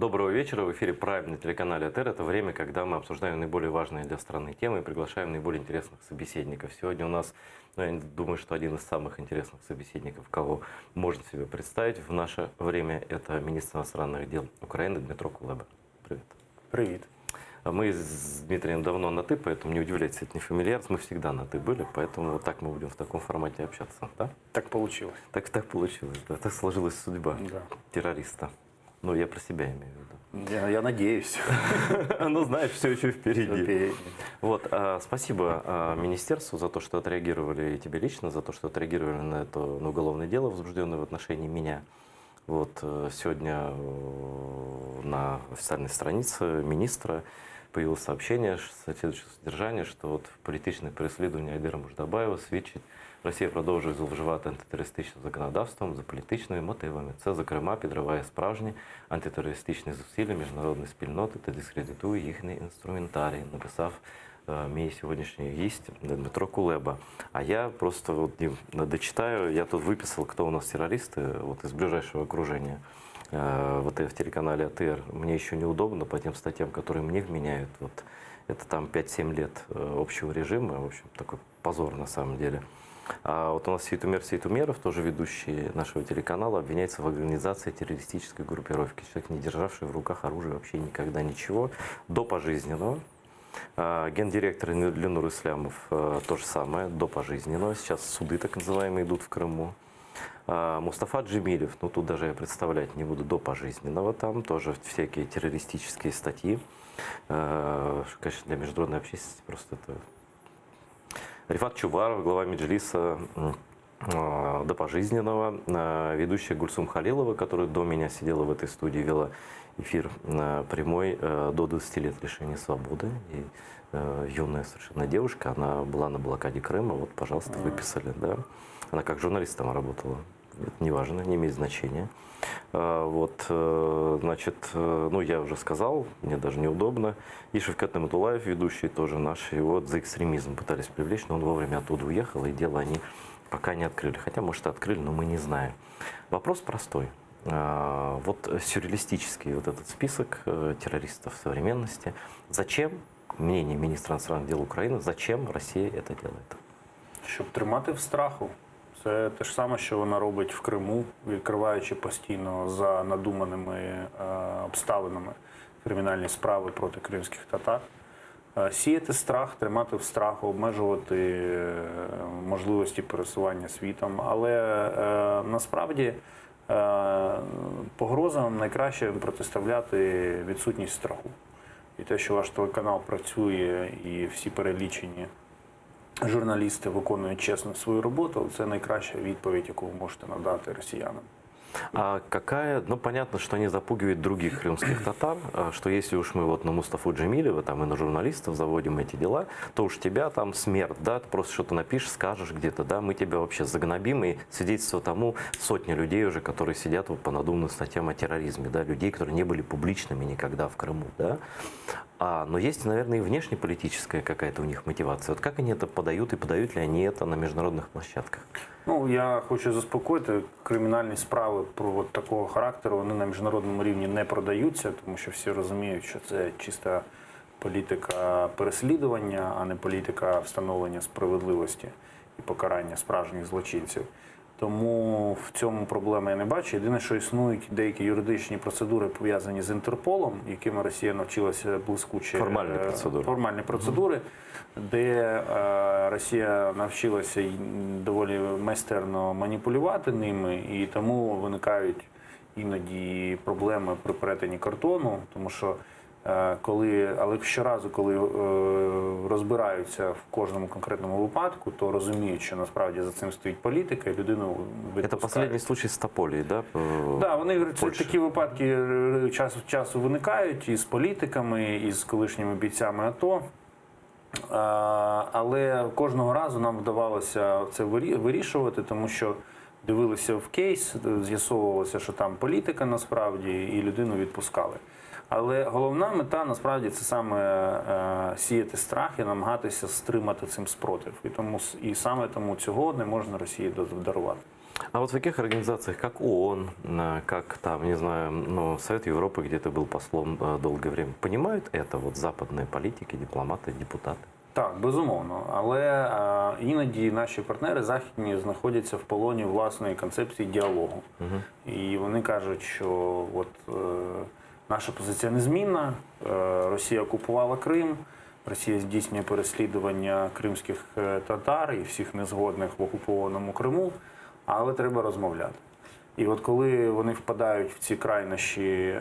Доброго вечера. В эфире Прайм на телеканале АТР. Это время, когда мы обсуждаем наиболее важные для страны темы и приглашаем наиболее интересных собеседников. Сегодня у нас, я думаю, что один из самых интересных собеседников, кого можно себе представить в наше время, это министр иностранных дел Украины Дмитро Кулеба. Привет. Привет. Мы с Дмитрием давно на «ты», поэтому не удивляйтесь, это не фамильярность. Мы всегда на «ты» были, поэтому вот так мы будем в таком формате общаться. Да? Так получилось. Так получилось, да. Так сложилась судьба Да. террориста. Ну, я про себя имею в виду. Я надеюсь. Ну, знаешь, все еще впереди. Впереди. Вот, спасибо министерству за то, что отреагировали, и тебе лично, за то, что отреагировали на это на уголовное дело, возбужденное в отношении меня. Вот, сегодня на официальной странице министра появилось сообщение следующего содержания, що от політичне переслідування Айдара Муждабаєва свідчить, Росія продовжує зловживати антитерористичним законодавством за політичними мотивами. Це, зокрема, підриває справжні антитерористичні зусилля міжнародної спільноти та дискредитує їхній інструментарій, написав мій сьогоднішній гість Дмитро Кулеба. А я просто вот дочитаю, я тут выписал, кто у нас террористы, вот из ближайшего окружения. Вот в телеканале АТР мне еще неудобно по тем статьям, которые мне вменяют. Вот это там 5-7 лет общего режима, в общем, такой позор на самом деле. А вот у нас Сейтумер Сейтумеров, тоже ведущий нашего телеканала, обвиняется в организации террористической группировки. Человек, не державший в руках оружие вообще никогда ничего, до пожизненного. Гендиректор Ленур Ислямов то же самое, до пожизненного. Сейчас суды так называемые идут в Крыму. Мустафа Джемилев, ну тут даже я представлять не буду, до пожизненного, там тоже всякие террористические статьи. Конечно, для международной общественности просто это... Рифат Чубаров, глава Меджлиса, до пожизненного. Ведущая Гульсум Халилова, которая до меня сидела в этой студии, вела эфир прямой, до 20 лет лишения свободы. И юная совершенно девушка, она была на блокаде Крыма, вот, пожалуйста, выписали, да. Она как журналист там работала, это не важно, не имеет значения. Вот, значит, ну, я уже сказал, мне даже неудобно. И Шавкат Наматулаев, ведущий тоже наш, его за экстремизм пытались привлечь, но он вовремя оттуда уехал, и дело они пока не открыли. Хотя, может, открыли, но мы не знаем. Вопрос простой. Вот сюрреалистический вот этот список террористов современности. Зачем, мнение министра иностранных дел Украины, зачем Россия это делает? Щоб тримати в страху. Це те ж саме, що вона робить в Криму, відкриваючи постійно за надуманими обставинами кримінальні справи проти кримських татар. Сіяти страх, тримати в страху, обмежувати можливості пересування світом. Але насправді погрозам найкраще протиставляти відсутність страху. І те, що ваш телеканал працює і всі перелічені журналісти виконують чесно свою роботу, це найкраща відповідь, яку ви можете надати росіянам. А какая, ну понятно, что они запугивают других крымских татар, что если уж мы вот на Мустафу Джемилева там и на журналистов заводим эти дела, то уж тебя там смерть, да, ты просто что-то напишешь, скажешь где-то, да, мы тебя вообще загнобим, и свидетельство тому сотни людей уже, которые сидят вот по надуманным статьям о терроризме, да, людей, которые не были публичными никогда в Крыму, да. Но есть, наверное, и внешнеполитическая какая-то у них мотивация. Вот как они это подают и подают ли они это на международных площадках? Ну, я хочу заспокоїти, кримінальні справи про от такого характеру, вони на міжнародному рівні не продаються, тому що всі розуміють, що це чиста політика переслідування, а не політика встановлення справедливості і покарання справжніх злочинців. Тому в цьому проблеми я не бачу. Єдине, що існують деякі юридичні процедури, пов'язані з Інтерполом, якими Росія навчилася блискуче. Формальні процедури, де Росія навчилася доволі майстерно маніпулювати ними, і тому виникають іноді проблеми при перетині кордону, тому що але щоразу, коли розбираються в кожному конкретному випадку, то розуміють, що насправді за цим стоїть політика, і людину відпускають. Це останній случай з Тополі, да? Так, вони такі випадки час від часу виникають і з політиками, і з колишніми бійцями АТО. Але кожного разу нам вдавалося це вирішувати, тому що дивилися в кейс, з'ясовувалося, що там політика насправді, і людину відпускали. Але головна мета, насправді, це саме сіяти страх і намагатися стримати цим спротив. І саме тому цього не можна Росії дарувати. А вот в таких организациях, как ООН, как там, не знаю, ну, Совет Европы, где ты был послом долгое время, понимают это вот западные политики, дипломаты, депутаты? Так, безумовно. Але іноді наші партнери західні знаходяться в полоні власної концепції діалогу. І вони кажуть, що от, наша позиція незмінна, Росія окупувала Крим, Росія здійснює переслідування кримських татар і всіх незгодних в окупованому Криму, але треба розмовляти. І от коли вони впадають в ці крайнощі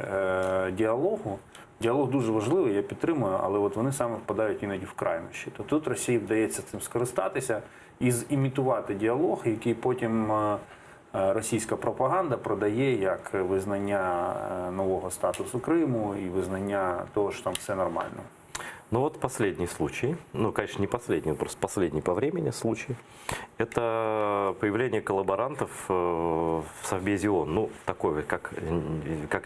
діалогу, діалог дуже важливий, я підтримую, але от вони саме впадають іноді в крайнощі. То тут Росії вдається цим скористатися і зімітувати діалог, який потім російська пропаганда продає як визнання нового статусу Криму і визнання того, що там все нормально. Ну вот последний случай, ну, конечно, не последний, просто последний по времени случай, это появление коллаборантов в Совбезе ООН. Ну, такой, как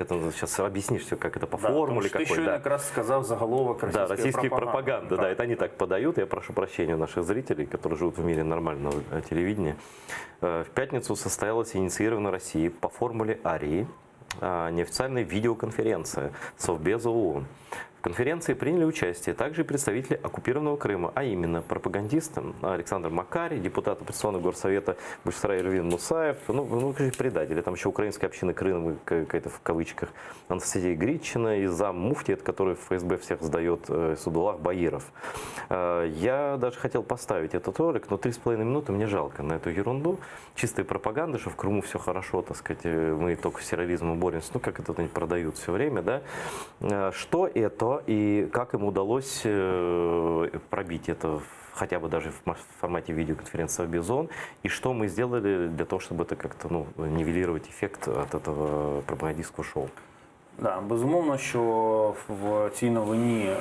это сейчас объяснишь, как это по формуле какой. Ты какой, еще да. якраз сказал заголовок российской Да, российские пропаганды. пропаганды, да, это они так подают. Я прошу прощения у наших зрителей, которые живут в мире нормального телевидения. В пятницу состоялась инициирована Россией по формуле Арии неофициальная видеоконференция Совбеза ООН. В конференции приняли участие также представители оккупированного Крыма, а именно пропагандист Александр Макарий, депутат оппозиционного горсовета Башсарай Эрвин Мусаев, ну, предатели, там еще украинская община Крыма, какая-то в кавычках, Анастасия Гритчина и зам муфти, который в ФСБ всех сдает, Судулах Баиров. Я даже хотел поставить этот ролик, но 3,5 минуты мне жалко на эту ерунду. Чистая пропаганда, что в Крыму все хорошо, так сказать, мы только с терроризмом боремся, ну как это они продают все время, да. Что это и как им удалось пробить это хотя бы даже в формате видеоконференции Совбез ООН, и что мы сделали для того, чтобы это как-то нивелировать эффект от этого пропагандистского шоу? Да, безумовно, що в цій новині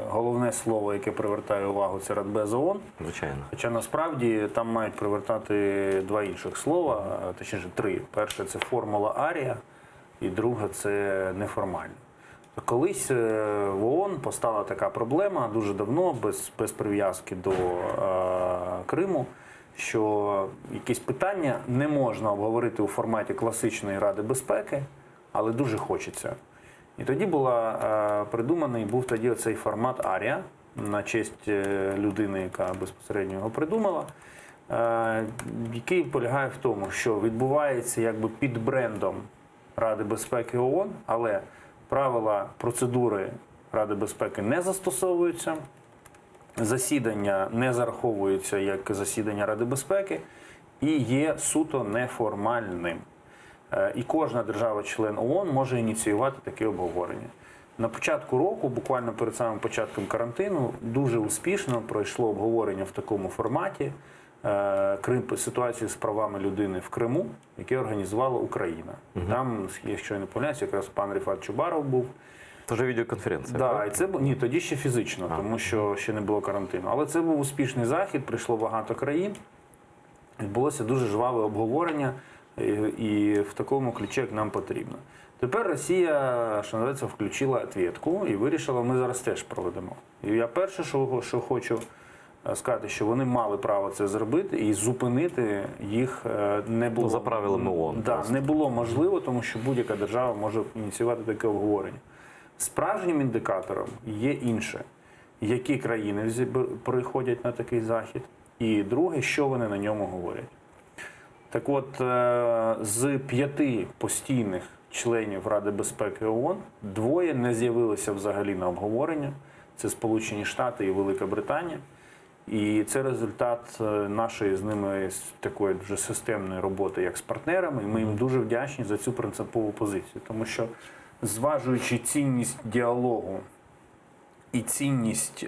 головне слово, яке привертає увагу, це Радбез ООН. Звичайно. Хоча насправді там мають привертати два інших слова, точніше три. Перше – це формула Арія, і друге – це неформально. Колись в ООН постала така проблема дуже давно, без прив'язки до Криму, що якісь питання не можна обговорити у форматі класичної Ради безпеки, але дуже хочеться. І тоді був тоді оцей формат Арія, на честь людини, яка безпосередньо його придумала, який полягає в тому, що відбувається якби під брендом Ради безпеки ООН, але правила процедури Ради безпеки не застосовуються, засідання не зараховуються як засідання Ради безпеки і є суто неформальним. І кожна держава-член ООН може ініціювати таке обговорення. На початку року, буквально перед самим початком карантину, дуже успішно пройшло обговорення в такому форматі ситуації з правами людини в Криму, яке організувала Україна. Там, якщо я не помиляюсь, якраз пан Ріфат Чубаров був. Це вже відеоконференція. Да, і це ні, тоді ще фізично, тому що ще не було карантину. Але це був успішний захід, прийшло багато країн, відбулося дуже жваве обговорення, і в такому ключі, як нам потрібно. Тепер Росія, що називається, включила ответку і вирішила, ми зараз теж проведемо. І я перше, що хочу сказати, що вони мали право це зробити і зупинити їх не було. За правилами ООН. Да, не було можливо, тому що будь-яка держава може ініціювати таке обговорення. Справжнім індикатором є інше. Які країни приходять на такий захід, і друге, що вони на ньому говорять. Так от, з 5 постійних членів Ради безпеки ООН 2 не з'явилися взагалі на обговорення. Це Сполучені Штати і Велика Британія. І це результат нашої з ними такої дуже системної роботи, як з партнерами. І ми їм дуже вдячні за цю принципову позицію. Тому що, зважуючи цінність діалогу і цінність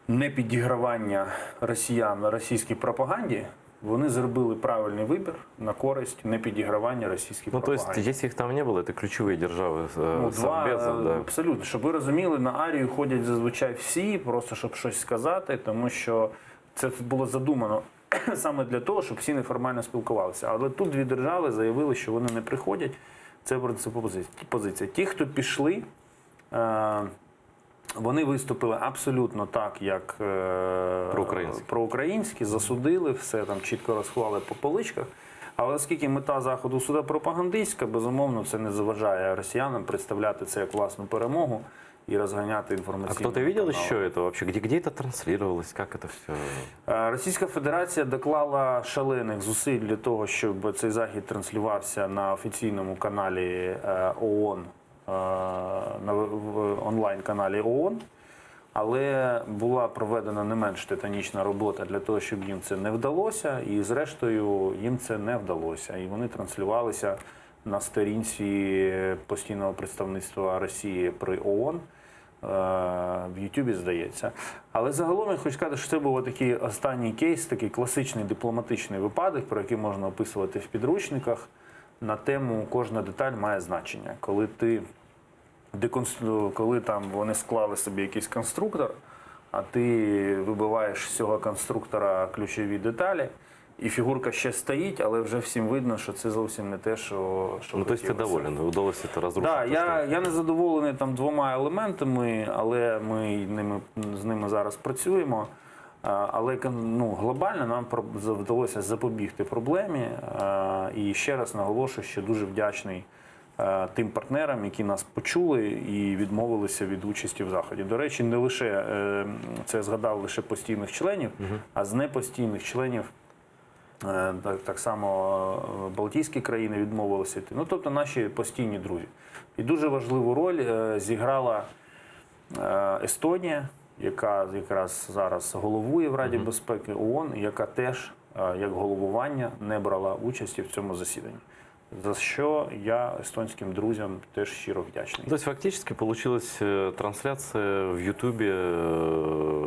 непідігравання росіян на російській пропаганді, вони зробили правильний вибір на користь непідігравання російській пропаганді. То есть, если их там не было, это ключевые держави Совбеза, да? Абсолютно. Щоб ви розуміли, на Арію ходять зазвичай всі, просто щоб щось сказати, тому що це було задумано саме для того, щоб всі неформально спілкувалися. Але тут 2 держави заявили, що вони не приходять. Це принципова позиція. Ті, хто пішли, Вони виступили абсолютно так, як проукраїнські, засудили, все там чітко розклали по поличках. Але оскільки мета Заходу суду пропагандистська, безумовно, це не заважає росіянам представляти це як власну перемогу і розганяти А інформаційні кто-то видел канали. еще это вообще? Где это транслировалось? Как это все? Російська Федерація доклала шалених зусиль для того, щоб цей захід транслювався на офіційному каналі ООН, в онлайн-каналі ООН. Але була проведена не менш титанічна робота для того, щоб їм це не вдалося. І зрештою їм це не вдалося. І вони транслювалися на сторінці постійного представництва Росії при ООН. В Ютубі, здається. Але загалом я хочу сказати, що це був такий останній кейс, такий класичний дипломатичний випадок, про який можна описувати в підручниках, на тему «Кожна деталь має значення». Коли там вони склали собі якийсь конструктор, а ти вибиваєш з цього конструктора ключові деталі, і фігурка ще стоїть, але вже всім видно, що це зовсім не те, що Ну, то есть ты хотілося. доволен, удалось это разрушить? Так, то, что- я не задоволений там двома елементами, але ми з ними зараз працюємо. Але глобально нам вдалося запобігти проблемі. І ще раз наголошую, що дуже вдячний тим партнерам, які нас почули і відмовилися від участі в заході. До речі, не лише це згадав лише постійних членів, а з непостійних членів так само Балтійські країни відмовилися йти. Ну, тобто наші постійні друзі. І дуже важливу роль зіграла Естонія, яка якраз зараз головує в Раді безпеки ООН, яка теж, як головування, не брала участі в цьому засіданні. За що я естонським друзям теж щиро вдячний. То есть фактически получилась трансляция в Ютубе,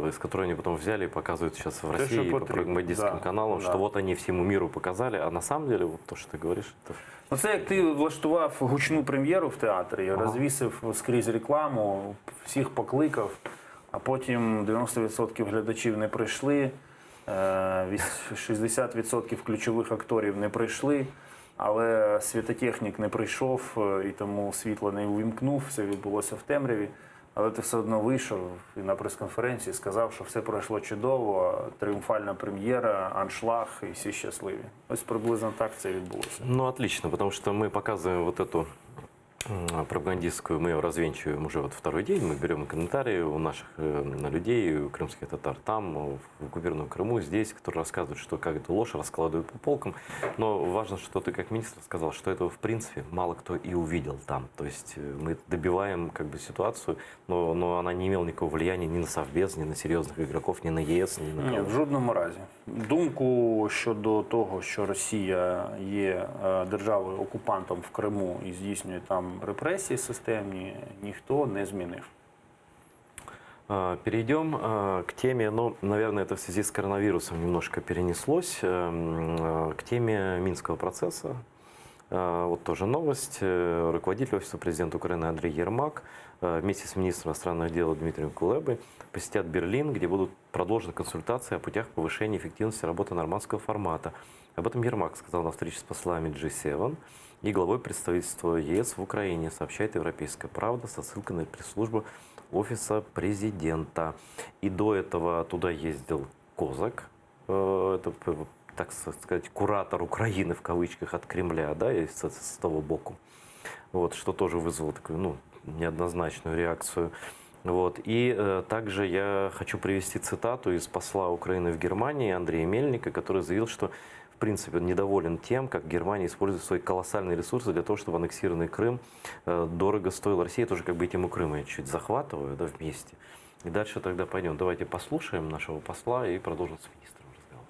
из которой они потом взяли и показывают сейчас в России по пропагандистским каналам, что вот они всему миру показали, а на самом деле вот то, что ты говоришь, это... Ну, це як ти влаштував гучну прем'єру в театрі, розвісив скрізь рекламу, всіх покликав, а потім 90% глядачів не прийшли, 60% ключових акторів не прийшли, але світотехнік не прийшов і тому світло не увімкнув, все відбулося в темряві. Але ти все одно вийшов і на прес-конференції сказав, що все пройшло чудово, тріумфальна прем'єра, аншлаг і всі щасливі. Ось приблизно так це відбулося. Ну, отлично, потому что мы показываем вот эту пропагандистскую, мы ее развенчиваем уже вот второй день, мы берем комментарии у наших людей, у крымских татар там, в оккупированном Крыму, здесь, которые рассказывают, что как эту ложь раскладывают по полкам. Но важно, что ты как министр сказал, что этого в принципе мало кто и увидел там. То есть мы добиваем как бы ситуацию, но она не имела никакого влияния ни на Совбез, ни на серьезных игроков, ни на ЕС, ни на Ні, кого. в жодному разі. Думку щодо того, що Росія є державою-окупантом в Криму і здійснює там репресії системні, ніхто не змінив. Перейдем к теме, ну, наверное, это в связи с коронавирусом немножко перенеслось, к теме Минского процесса. Вот тоже новость. Руководитель Офиса президента Украины Андрей Ермак вместе с министром иностранных дел Дмитрием Кулебой посетят Берлин, где будут продолжены консультации о путях повышения эффективности работы нормандского формата. Об этом Ермак сказал на встрече с послами G7 и главой представительства ЕС в Украине, сообщает «Европейская правда» со ссылкой на пресс-службу Офиса президента. И до этого туда ездил Козак, это, так сказать, куратор Украины в кавычках от Кремля, да, и с того боку, вот, что тоже вызвало такую, ну, неоднозначную реакцию. Вот. И также я хочу привести цитату из посла Украины в Германии Андрея Мельника, который заявил, что в принципе недоволен тем, как Германия использует свои колоссальные ресурсы для того, чтобы аннексированный Крым дорого стоил России. Тоже как бы и тему Крыма я чуть захватываю, да, вместе. И дальше тогда пойдем. Давайте послушаем нашего посла и продолжим с министром разговор.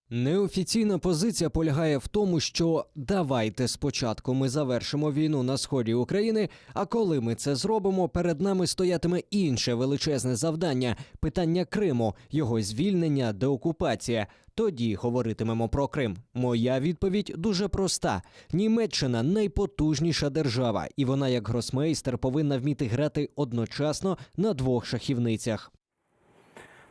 Неофіційна позиція полягає в тому, що давайте спочатку ми завершимо війну на сході України, а коли ми це зробимо, перед нами стоятиме інше величезне завдання – питання Криму, його звільнення, деокупація. Тоді говоритимемо про Крим. Моя відповідь дуже проста. Німеччина – найпотужніша держава, і вона як гросмейстер повинна вміти грати одночасно на двох шахівницях.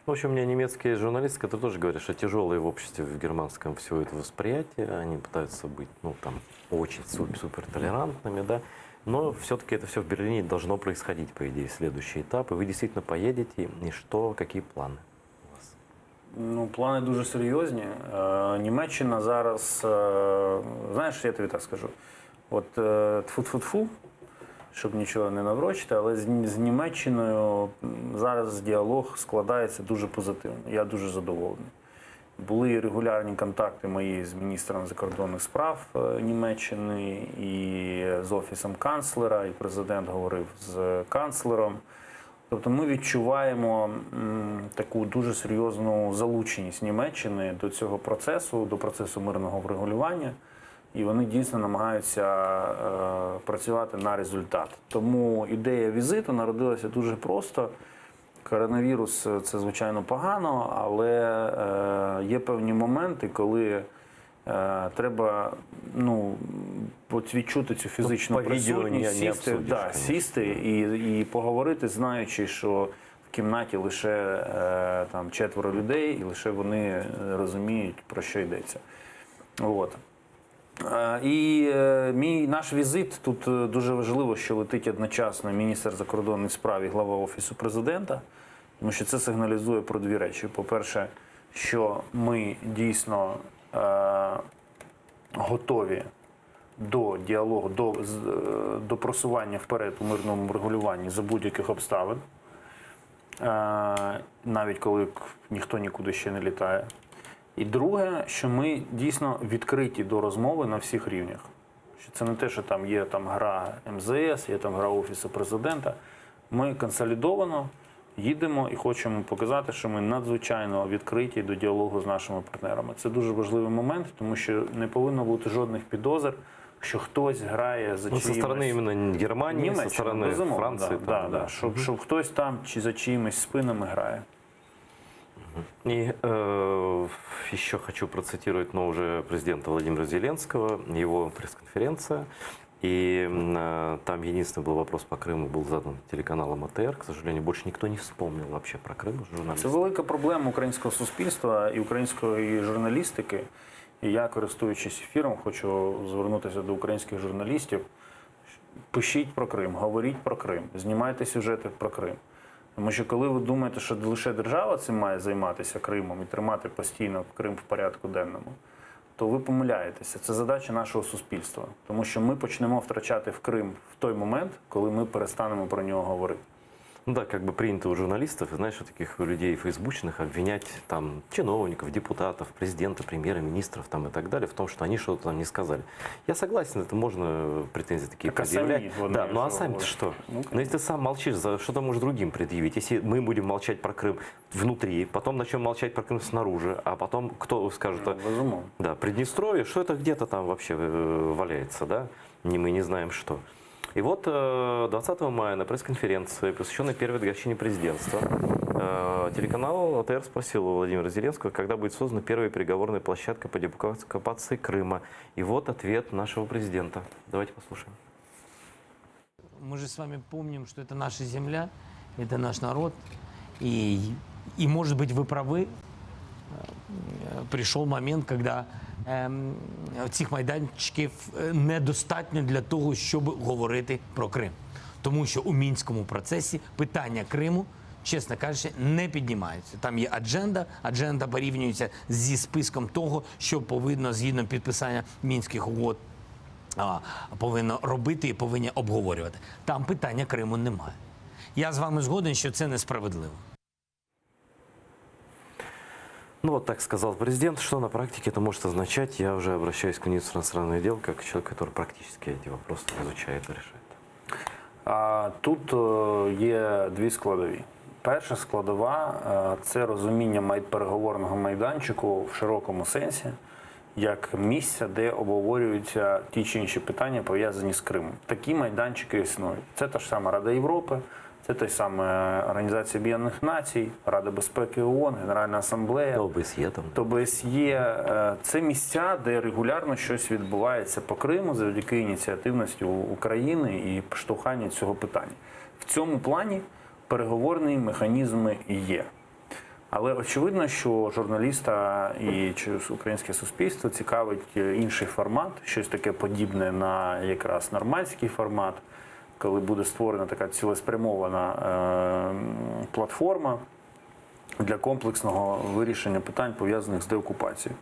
В общем, у меня немецкие журналисты, которые тоже говорят, что тяжелые в обществе в германском все это восприятие, они пытаются быть, ну, там, очень супер толерантными, да. Но все-таки это все в Берлине должно происходить, по идее, следующий этап. И вы действительно поедете, и что, какие планы у вас? Ну, плани дуже серйозні. Німеччина зараз, знаєш, я тобі так скажу, от тфу-тфу-тфу, щоб нічого не наврочити, але з Німеччиною зараз діалог складається дуже позитивно. Я дуже задоволений. Були регулярні контакти мої з міністром закордонних справ Німеччини і з офісом канцлера, і президент говорив з канцлером. Тобто ми відчуваємо таку дуже серйозну залученість Німеччини до цього процесу, до процесу мирного врегулювання. І вони дійсно намагаються працювати на результат. Тому ідея візиту народилася дуже просто. Коронавірус – це, звичайно, погано, але є певні моменти, коли треба от відчути цю фізичну по відео присутність, не сісти, обсудиш, сісти і поговорити, знаючи, що в кімнаті лише там 4 людей, і лише вони розуміють, про що йдеться. От. І наш візит, тут дуже важливо, що летить одночасно міністр закордонних справ і глава Офісу президента, тому що це сигналізує про дві речі. По-перше, що ми дійсно готові до діалогу, до просування вперед у мирному регулюванні за будь-яких обставин, навіть коли ніхто нікуди ще не літає. І друге, що ми дійсно відкриті до розмови на всіх рівнях. Що це не те, що там є гра МЗС, є гра Офісу президента. Ми консолідовано їдемо і хочемо показати, що ми надзвичайно відкриті до діалогу з нашими партнерами. Це дуже важливий момент, тому що не повинно бути жодних підозр, що хтось грає за чиїмось... Со сторони іменно Германії, со сторони Франції. Щоб хтось там чи за чиїмись спинами грає. И еще хочу процитировать уже президента Владимира Зеленского, его пресс-конференция. И там единственный был вопрос по Крыму, был задан телеканалом АТР. К сожалению, больше никто не вспомнил вообще про Крым. Це велика проблема українського суспільства і української журналістики. І я, користуючись ефіром, хочу звернутися до українських журналістів. Пишіть про Крим, говоріть про Крим, знімайте сюжети про Крим. Тому що коли ви думаєте, що лише держава цим має займатися Кримом і тримати постійно Крим в порядку денному, то ви помиляєтеся. Це задача нашого суспільства. Тому що ми почнемо втрачати в Крим в той момент, коли ми перестанемо про нього говорити. Ну да, как бы принято у журналистов, знаешь, у таких людей фейсбучных обвинять там чиновников, депутатов, президента, премьера, министров там и так далее в том, что они что-то там не сказали. Я согласен, это можно претензии такие Так, предъявлять. сами, Да, ну а сами-то что? Но если ты сам молчишь, что ты можешь другим предъявить? Если мы будем молчать про Крым внутри, потом начнем молчать про Крым снаружи, а потом кто скажет, да, Приднестровье, что это где-то там вообще валяется, да? Мы не знаем что. И вот 20 мая на пресс-конференции, посвященной первой годовщине президентства, телеканал АТР спросил у Владимира Зеленского, когда будет создана первая переговорная площадка по деоккупации Крыма. И вот ответ нашего президента. Давайте послушаем. Мы же с вами помним, что это наша земля, это наш народ. И может быть, вы правы, прийшов момент, когда цих майданчиків недостатньо для того, щоб говорити про Крим. Тому що у Мінському процесі питання Криму, чесно кажучи, не піднімається. Там є адженда порівнюється зі списком того, що повинно, згідно підписання Мінських угод, повинно робити і повинні обговорювати. Там питання Криму немає. Я з вами згоден, що це несправедливо. Ну вот так сказал президент. Что на практике это может означать? Я уже обращаюсь к министру иностранных дел, как человек, который практически эти вопросы изучает и решает. Тут є дві складові. Перша складова – це розуміння переговорного майданчику в широкому сенсі, як місця, де обговорюються ті чи інші питання, пов'язані з Кримом. Такі майданчики існують. Це та ж сама Рада Європи, це та ж сама Організація Об'єднаних Націй, Рада безпеки ООН, Генеральна Асамблея, ОБСЄ там. ОБСЄ. Це місця, де регулярно щось відбувається по Криму завдяки ініціативності України і штовханню цього питання. В цьому плані переговорні механізми є. Але очевидно, що журналіста і українське суспільство цікавить інший формат, щось таке подібне на якраз нормандський формат, коли буде створена така цілеспрямована платформа для комплексного вирішення питань, пов'язаних з деокупацією.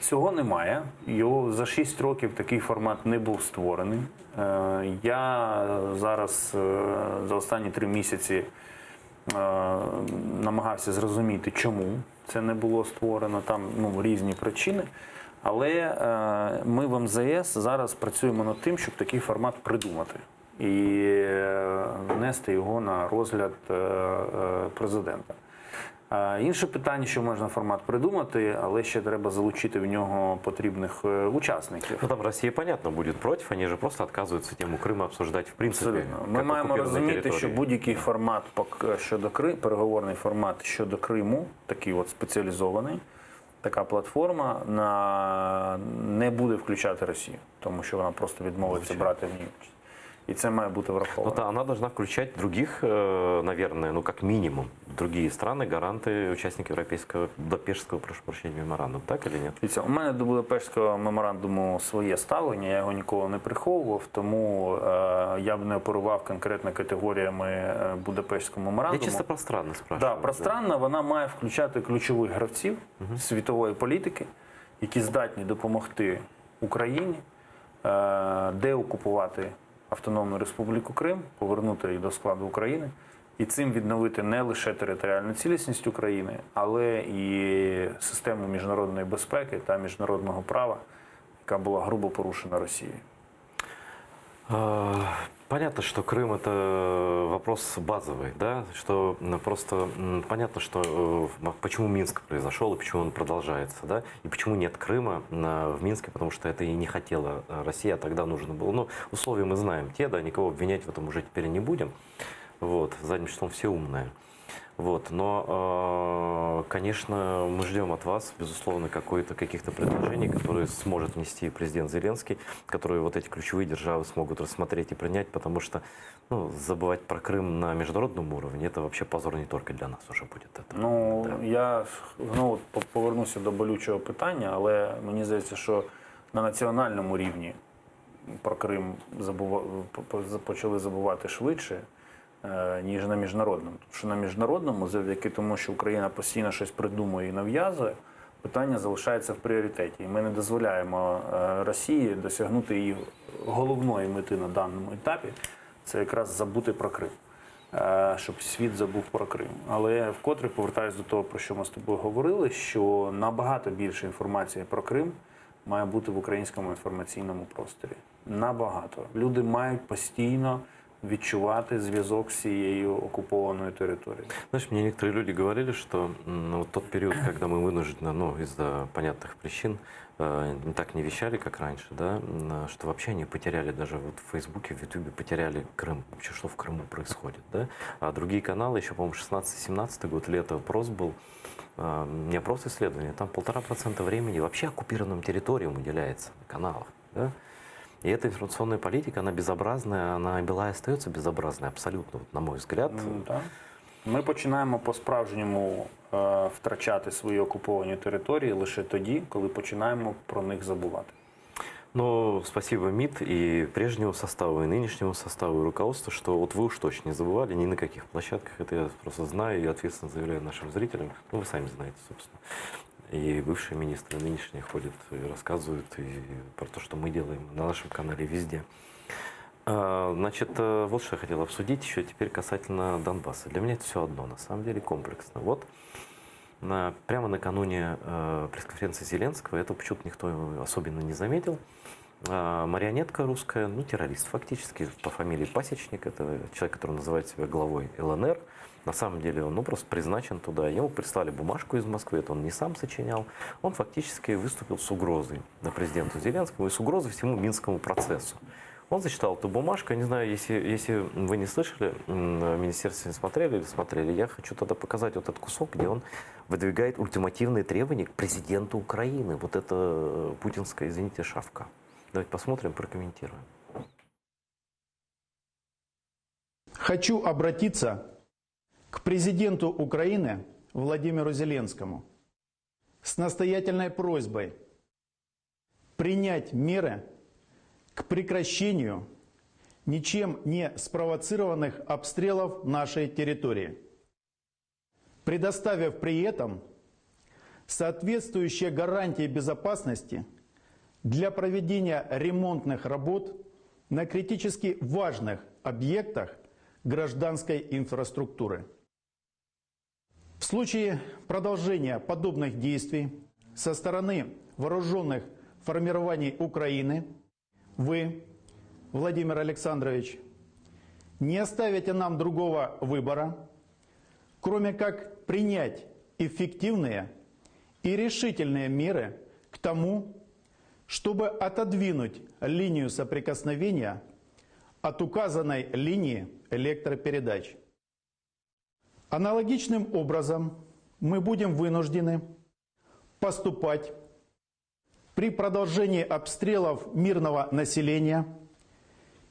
Цього немає. Його за 6 років такий формат не був створений. Я зараз за останні 3 місяці намагався зрозуміти, чому це не було створено. Там різні причини. Але ми в МЗС зараз працюємо над тим, щоб такий формат придумати і внести його на розгляд президента. Інше питання, що можна формат придумати, але ще треба залучити в нього потрібних учасників. Ну, там Россия, понятно, будет против, они же просто отказываются тему Крыма обсуждать в принципе. Абсолютно. Ми как маємо оккупированной розуміти, территории. що будь-який формат щодо Криму, переговорний формат щодо Криму, такий от спеціалізований, така платформа не буде включати Росію, тому що вона просто відмовиться брати в ній участь. І це має бути враховано. Ну, она должна включать других, наверное, ну как минимум, другие страны, гаранты, участники Европейского, Будапештского, прошу прощения, меморандума, так или нет? Дивіться, у мене до Будапештського меморандуму своє ставлення, я його ніколи не приховував, тому я б не оперував конкретно категоріями Будапештського Я меморандуму. чисто пространно спрашиваю. Да, пространна, вона має включати ключових гравців світової політики, які здатні допомогти Україні деокупувати Автономну Республіку Крим, повернути її до складу України і цим відновити не лише територіальну цілісність України, але і систему міжнародної безпеки та міжнародного права, яка була грубо порушена Росією. Понятно, что Крым – это вопрос базовый, да, что просто понятно, что почему Минск произошел и почему он продолжается, да, и почему нет Крыма в Минске, потому что это и не хотела Россия, а тогда нужно было. Ну, условия мы знаем те, да, никого обвинять в этом уже теперь не будем, вот, задним числом все умные. Вот, но, конечно, мы ждем от вас, безусловно, каких-то предложений, которые сможет внести президент Зеленский, которые вот эти ключевые державы смогут рассмотреть и принять, потому что забывать про Крым на международном уровне, это вообще позор не только для нас уже будет. Это, Ну, да. я повернуся до болючого питання, але мені здається, що на національному рівні про Крим почали забувати швидше, ніж на міжнародному. Тому що на міжнародному, завдяки тому, що Україна постійно щось придумує і нав'язує, питання залишається в пріоритеті. І ми не дозволяємо Росії досягнути її головної мети на даному етапі – це якраз забути про Крим, щоб світ забув про Крим. Але вкотре повертаюся до того, про що ми з тобою говорили, що набагато більше інформації про Крим має бути в українському інформаційному просторі. Набагато. Люди мають постійно відчувати зв'язок з цією окупованою територією. Знаешь, мне некоторые люди говорили, что вот тот период, когда мы вынуждены, из-за понятных причин, так не вещали, как раньше, да, что вообще они потеряли, даже вот в Фейсбуке, в Ютубе потеряли Крым, вообще что в Крыму происходит, да. А другие каналы, еще, по-моему, 16-17 год, лето опрос был, не опрос исследования, там 1,5% времени вообще оккупированным территориям уделяется на каналах, да. И эта информационная политика, она безобразная, она была и остается безобразной абсолютно, вот, на мой взгляд. Так. Ми починаємо по-справжньому втрачати свої окуповані території лише тоді, коли починаємо про них забувати. Но спасибо МИД и прежнему составу, и нынешнему составу, и руководству, что вот вы уж точно не забывали ни на каких площадках. Это я просто знаю и ответственно заявляю нашим зрителям. Ну, вы сами знаете, собственно. И бывшие министры, и нынешние ходят и рассказывают и про то, что мы делаем на нашем канале везде. Значит, вот что я хотел обсудить еще теперь касательно Донбасса. Для меня это все одно, на самом деле, комплексно. Вот прямо накануне пресс-конференции Зеленского, это почему-то никто особенно не заметил, марионетка русская, террорист фактически, по фамилии Пасечник, это человек, который называет себя главой ЛНР. На самом деле он просто призначен туда. Ему прислали бумажку из Москвы, это он не сам сочинял. Он фактически выступил с угрозой на президенту Зеленскому и с угрозой всему Минскому процессу. Он зачитал эту бумажку. Я не знаю, если вы не слышали, в министерстве не смотрели или смотрели, я хочу тогда показать вот этот кусок, где он выдвигает ультимативные требования к президенту Украины. Вот это путинская, извините, шавка. Давайте посмотрим, прокомментируем. Хочу обратиться к президенту Украины Владимиру Зеленскому с настоятельной просьбой принять меры к прекращению ничем не спровоцированных обстрелов нашей территории, предоставив при этом соответствующие гарантии безопасности для проведения ремонтных работ на критически важных объектах гражданской инфраструктуры. В случае продолжения подобных действий со стороны вооруженных формирований Украины вы, Владимир Александрович, не оставите нам другого выбора, кроме как принять эффективные и решительные меры к тому, чтобы отодвинуть линию соприкосновения от указанной линии электропередач. Аналогичным образом мы будем вынуждены поступать при продолжении обстрелов мирного населения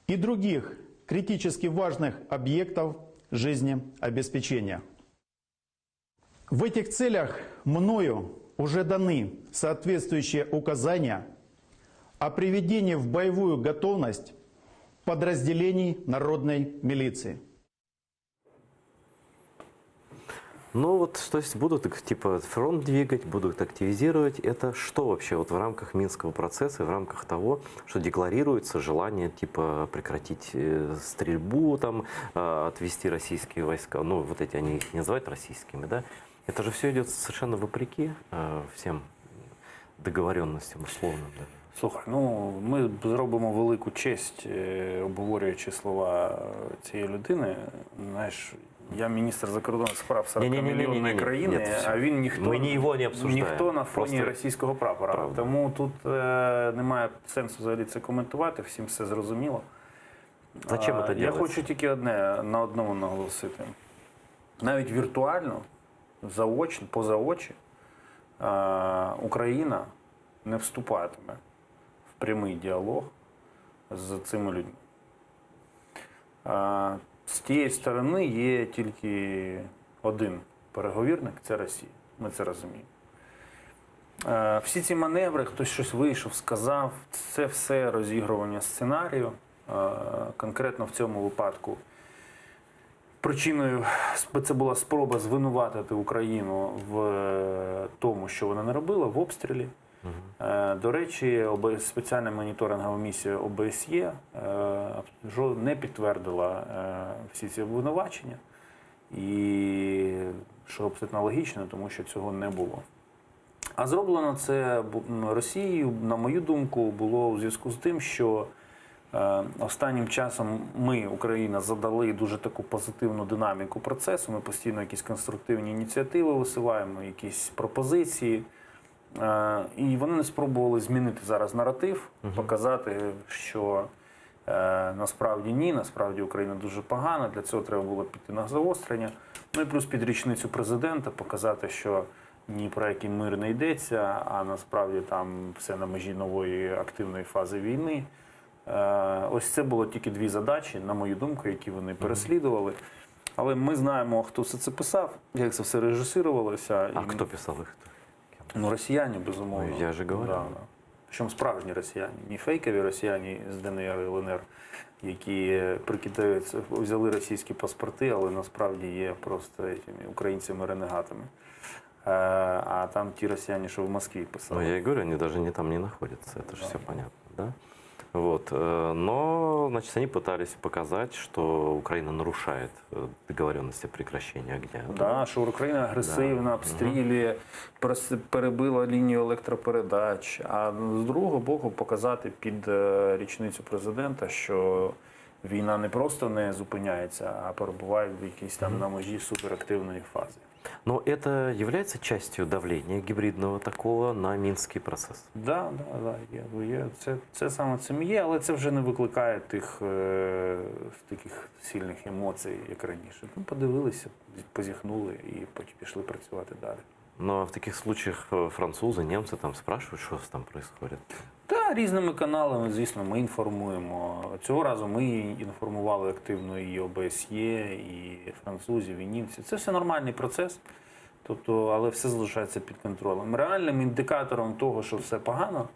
и других критически важных объектов жизнеобеспечения. В этих целях мною уже даны соответствующие указания о приведении в боевую готовность подразделений народной милиции. Ну вот, то есть будут типа фронт двигать, будут активизировать. Это что вообще вот в рамках Минского процесса, в рамках того, что декларируется желание типа прекратить стрельбу, там, отвести российские войска, ну вот эти они их не называют российскими, да? Это же все идет совершенно вопреки всем договоренностям условным. Да? Слухай, ну ми зробимо велику честь, обговорюючи слова цієї людини. Знаєш, я міністр закордонних справ 40-мільйонної країни, Нет, а він ніхто, ми його не обсуждаємо. ніхто на фоні Просто російського прапора. правда. Тому тут немає сенсу взагалі це коментувати, всім все зрозуміло. Зачем це Я робиться? хочу тільки одне на одному наголосити. Навіть віртуально, заочно, поза очі, Україна не вступатиме в прямий діалог з цими людьми. З тієї сторони є тільки один переговірник – це Росія. Ми це розуміємо. Всі ці маневри, хтось щось вийшов, сказав, це все розігрування сценарію. Конкретно в цьому випадку причиною це була спроба звинуватити Україну в тому, що вона не робила, в обстрілі. До речі, спеціальна моніторингова місія ОБСЄ не підтвердила всі ці обвинувачення. І що абсолютно логічно, тому що цього не було. А зроблено це Росією, на мою думку, було у зв'язку з тим, що останнім часом ми, Україна, задали дуже таку позитивну динаміку процесу. Ми постійно якісь конструктивні ініціативи висуваємо, якісь пропозиції. І вони не спробували змінити зараз наратив, показати, що насправді ні, насправді Україна дуже погана, для цього треба було піти на загострення. Ну і плюс під річницю президента показати, що ні про який мир не йдеться, а насправді там все на межі нової активної фази війни. Ось це було тільки дві задачі, на мою думку, які вони переслідували. Але ми знаємо, хто все це писав, як це все режисувалося. А хто писав їх? Ну, росіяни, безумовно. Ну, я же говорю. Да. Причому справжні росіяни, не фейкові росіяни з ДНР і ЛНР, які прикидаються, взяли російські паспорти, але насправді є просто українцями-ренегатами. А там ті росіяни, що в Москві писали. Ну, я и говорю, они даже не там не находятся, это же все понятно, да? Вот. Но, значит, они пытались показать, что Украина нарушает договоренности о прекращении огня. Да, що Україна агресивна, обстрілює, перебила лінію електропередач. А з другого боку показати під річницю президента, що війна не просто не зупиняється, а перебуває в якійсь там на межі суперактивної фази. Но это является частью давления гибридного такого на Минский процесс? Да, є. Це саме цим є, але це вже не викликає тих таких сильних емоцій, як раніше. Ну, подивилися, позіхнули і потім пішли працювати далі. Но в таких случаях французы, немцы там спрашивают, что там происходит. Та різними каналами, звісно, ми інформуємо. Цього разу ми інформували активно і ОБСЄ, і французів, і німців. Це все нормальний процес, тобто, але все залишається під контролем. Реальним індикатором того, що все погано,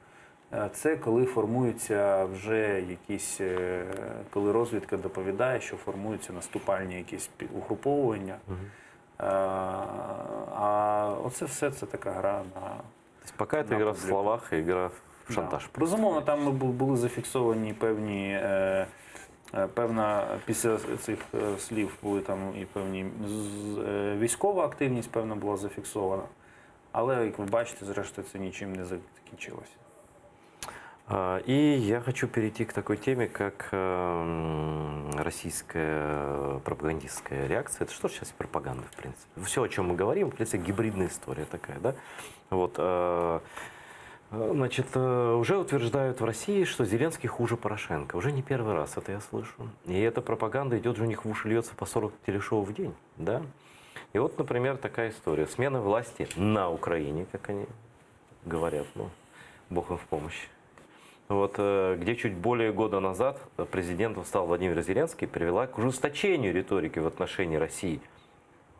це коли формуються вже якісь, коли розвідка доповідає, що формуються наступальні якісь угруповування. А оце все це така гра на... То есть пока это игра в словах и игра в шантаж. Да. Безумовно, там були зафіксовані після цих слів були там і певні військова активність, певна була зафіксована. Але, як ви бачите, зрештою це нічим не закінчилося. И я хочу перейти к такой теме, как российская пропагандистская реакция. Это что сейчас пропаганда, в принципе? Все, о чем мы говорим, в принципе, гибридная история такая, да? Вот, значит, уже утверждают в России, что Зеленский хуже Порошенко. Уже не первый раз это я слышу. И эта пропаганда идет, у них в уши льется по 40 телешоу в день, да? И вот, например, такая история. Смена власти на Украине, как они говорят, ну, Бог им в помощь. Вот, где чуть более года назад президентом стал Владимир Зеленский, привела к ужесточению риторики в отношении России.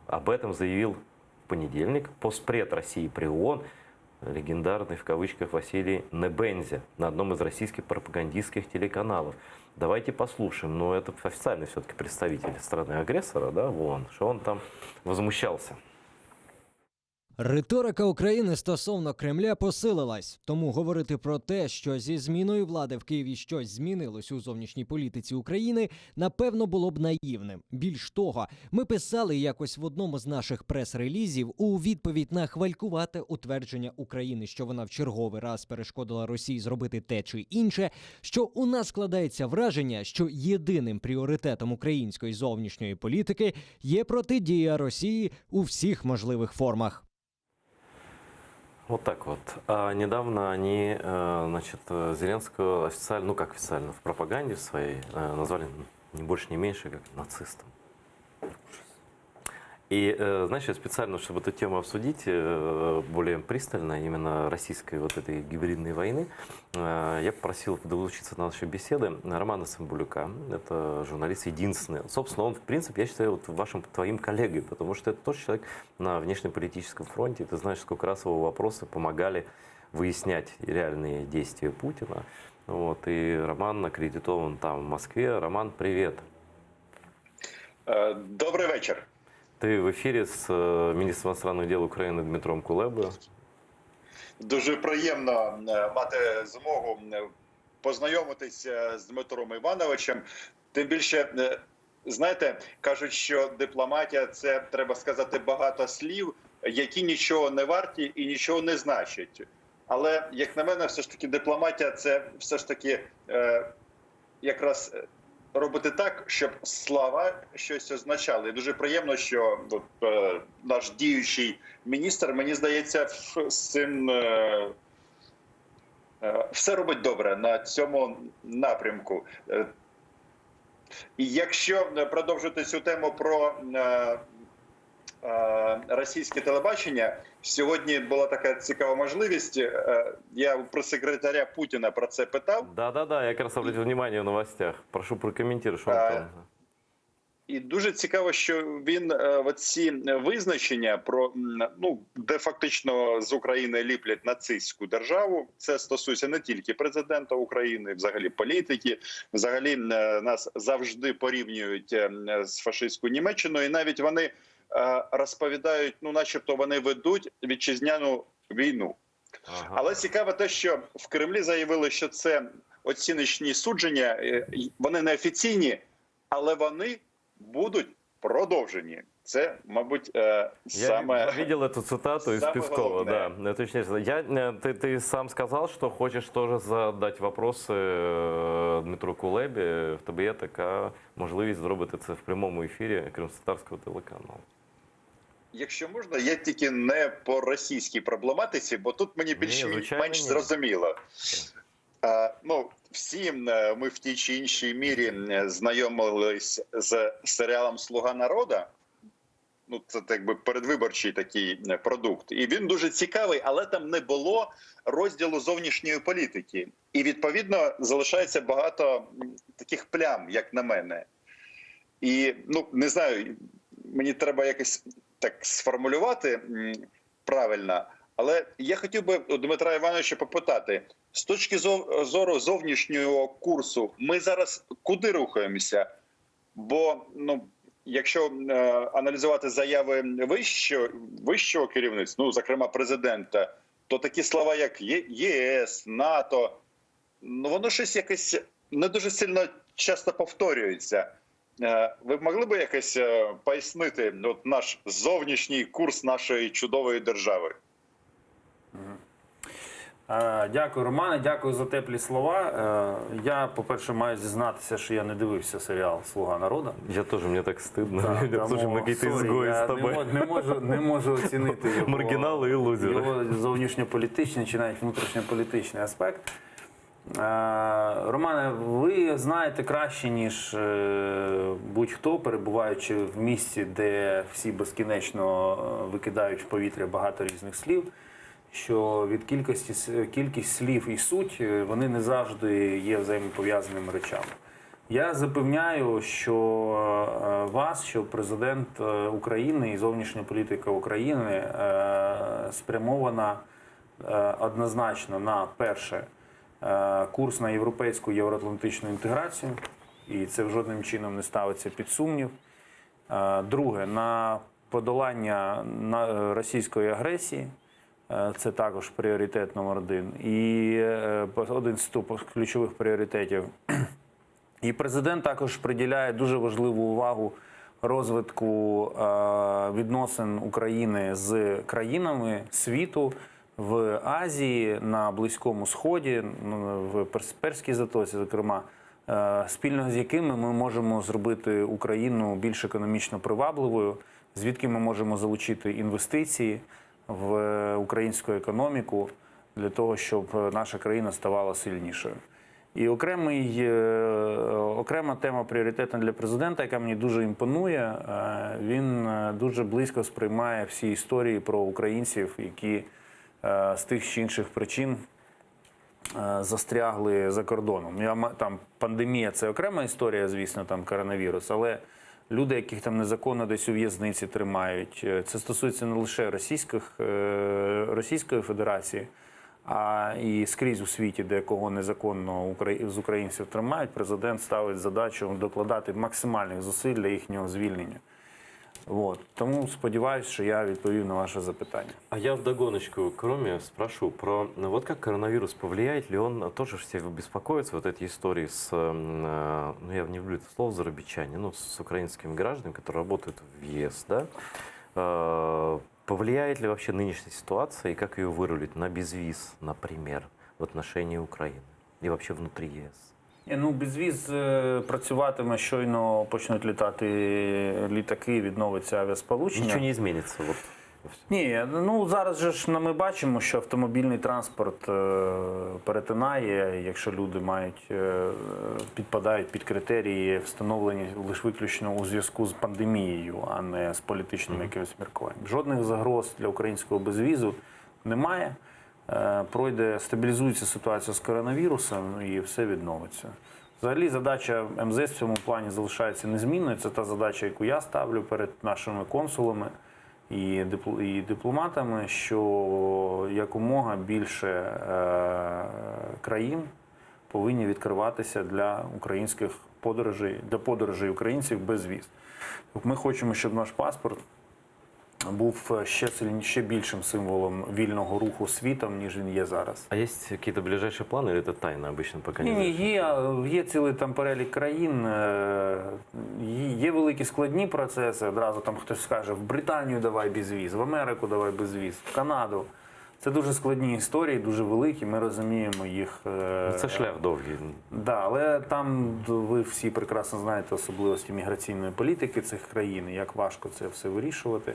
Об этом заявил в понедельник постпред России при ООН, легендарный в кавычках Василий Небензя, на одном из российских пропагандистских телеканалов. Давайте послушаем, но это официальный все-таки представитель страны-агрессора, да, в ООН, что он там возмущался. Риторика України стосовно Кремля посилилась. Тому говорити про те, що зі зміною влади в Києві щось змінилось у зовнішній політиці України, напевно, було б наївним. Більш того, ми писали якось в одному з наших прес-релізів у відповідь на хвалькувате утвердження України, що вона в черговий раз перешкодила Росії зробити те чи інше, що у нас складається враження, що єдиним пріоритетом української зовнішньої політики є протидія Росії у всіх можливих формах. Вот так вот. А недавно они, значит, Зеленского официально, ну как официально, в пропаганде своей назвали не больше, не меньше, как нацистом. И, знаешь, я специально, чтобы эту тему обсудить более пристально, именно российской вот этой гибридной войны, я попросил долучиться на нашей беседы Романа Цымбалюка. Это журналист единственный. Собственно, он, в принципе, я считаю, вот вашим, твоим коллегой, потому что это тоже человек на внешнеполитическом фронте. Ты знаешь, сколько раз его вопросы помогали выяснять реальные действия Путина. Вот, и Роман аккредитован там, в Москве. Роман, привет. Добрий вечір. Ти в ефірі з міністром іностранних діл України Дмитром Кулебою. Дуже приємно мати змогу познайомитися з Дмитром Івановичем. Тим більше, знаєте, кажуть, що дипломатія – це, треба сказати, багато слів, які нічого не варті і нічого не значать. Але, як на мене, все ж таки дипломатія – це все ж таки якраз робити так, щоб слова щось означали. І дуже приємно, що наш діючий міністр, мені здається, з цим все робить добре на цьому напрямку. І якщо продовжити цю тему про російське телебачення, сьогодні була така цікава можливість. Я у прес-секретаря Путіна про це питав. Да, я якраз обратив увагу в новостях. Прошу прокоментуй, що там. І дуже цікаво, що він оці визначення про, ну, де фактично з України ліплять нацистську державу. Це стосується не тільки президента України, взагалі політики. Взагалі нас завжди порівнюють з фашистською Німеччиною. І навіть вони розповідають, ну, начебто вони ведуть вітчизняну війну. Ага. Але цікаво те, що в Кремлі заявили, що це оціночні судження, вони не офіційні, але вони будуть продовжені. Це, мабуть, саме... Я видел эту цитату из Пескова, да. Ты сам сказал, что хочешь тоже задать вопросы Дмитру Кулебі. В тебе є така можливість зробити це в прямому ефірі Кримськотатарського телеканалу. Якщо можна, я тільки не по російській проблематиці, бо тут мені більш-менш зрозуміло. Ну, всі ми в тій чи іншій мірі знайомились з серіалом «Слуга народу». Ну, це якби передвиборчий такий продукт. І він дуже цікавий, але там не було розділу зовнішньої політики. І, відповідно, залишається багато таких плям, як на мене. І, ну, не знаю, мені треба якось так сформулювати правильно, але я хотів би у Дмитра Івановича попитати, з точки зору зовнішнього курсу, ми зараз куди рухаємося? Бо, ну, якщо аналізувати заяви вищого керівництва, ну, зокрема президента, то такі слова, як ЄС, НАТО, ну, воно щось якось не дуже сильно часто повторюється. Ви б могли б якось пояснити от наш зовнішній курс нашої чудової держави? Дякую, Романе, дякую за теплі слова. Я, по-перше, маю зізнатися, що я не дивився серіал «Слуга народу». Я тоже, мне так стыдно. Так, Потому что мы какие-то сорі, изгои я с тобой. не можу оцінити його, Маргінали і лузери. його зовнішньополітичний чи навіть внутрішньополітичний аспект. Романе, ви знаєте краще, ніж будь-хто, перебуваючи в місці, де всі безкінечно викидають в повітря багато різних слів, що від кількість слів і суть, вони не завжди є взаємопов'язаними речами. Я запевняю, що вас, що президент України і зовнішня політика України спрямована однозначно на перше курс на європейську євроатлантичну інтеграцію, і це жодним чином не ставиться під сумнів. Друге, на подолання російської агресії. Це також пріоритет номер один. І один з ключових пріоритетів. І президент також приділяє дуже важливу увагу розвитку відносин України з країнами світу, в Азії, на Близькому Сході, в Перській затоці, зокрема, спільно з якими ми можемо зробити Україну більш економічно привабливою, звідки ми можемо залучити інвестиції в українську економіку для того, щоб наша країна ставала сильнішою. І окрема тема пріоритетна для президента, яка мені дуже імпонує, він дуже близько сприймає всі історії про українців, які з тих чи інших причин застрягли за кордоном. Там пандемія – це окрема історія, звісно, там коронавірус, але люди, яких там незаконно десь у в'язниці тримають, це стосується не лише Російської Федерації, а і скрізь у світі, де кого незаконно з українців тримають, президент ставить задачу докладати максимальних зусиль для їхнього звільнення. Вот. Тому сподіваюся, що я відповів на ваше запитання. А я вдогоночку, кроме, спрошу про вот как коронавирус повлияет ли он, тоже все беспокоятся, вот эти истории с, ну я не люблю это слово, зарубичане, ну с украинскими гражданами, которые работают в ЕС, да? Повлияет ли вообще нынешняя ситуация и как ее вырулить на безвиз, например, в отношении Украины и вообще внутри ЕС? Ну, безвіз працюватиме, щойно почнуть літати літаки, відновиться авіасполучення. Ничего не изменится. Вот. Ні, ну зараз же ж ми бачимо, що автомобільний транспорт перетинає, якщо люди підпадають під критерії, встановлені лише виключно у зв'язку з пандемією, а не з політичним якимось міркуванням. Жодних загроз для українського безвізу немає. Стабілізується ситуація з коронавірусом і все відновиться. Взагалі задача МЗС в цьому плані залишається незмінною. Це та задача, яку я ставлю перед нашими консулами і дипломатами, що якомога більше країн повинні відкриватися для українських подорожей, для подорожей українців без віз. Ми хочемо, щоб наш паспорт був ще більшим символом вільного руху світом, ніж він є зараз. А есть какие-то ближайшие планы, или это тайна обычно пока не Ні, знаешь? є цілий там перелік країн, є великі складні процеси, одразу там хтось скаже, в Британію давай безвіз, в Америку давай безвіз, в Канаду. Це дуже складні історії, дуже великі, ми розуміємо їх. Це шлях довгий. Да, але там ви всі прекрасно знаєте особливості міграційної політики цих країн, як важко це все вирішувати.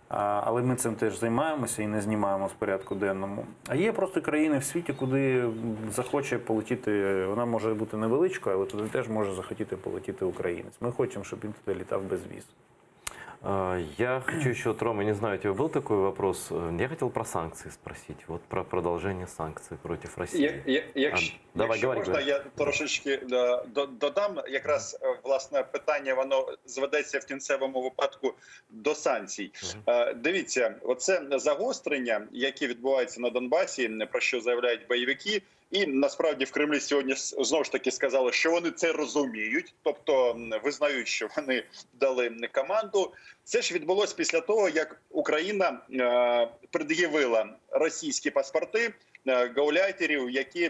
Але ми цим теж займаємося і не знімаємо з порядку денному. А є просто країни в світі, куди захоче полетіти, вона може бути невеличкою, але туди теж може захотіти полетіти українець. Ми хочемо, щоб він туди літав без віз. Я хочу еще, вот, Рома, не знаю, у тебя был такой вопрос? Я хотел про санкции спросить, вот про продолжение санкций против России. Давай, Якщо говори, можна, говори. я трошечки додам. Якраз власне питання воно зведеться в кінцевому випадку до санкцій. Дивіться, оце загострення, яке відбувається на Донбасі, про що заявляють бойовики. І насправді в Кремлі сьогодні знову ж таки сказали, що вони це розуміють, тобто визнають, що вони дали представленню. Це ж відбулося після того, як Україна пред'явила російські паспорти гауляйтерів, які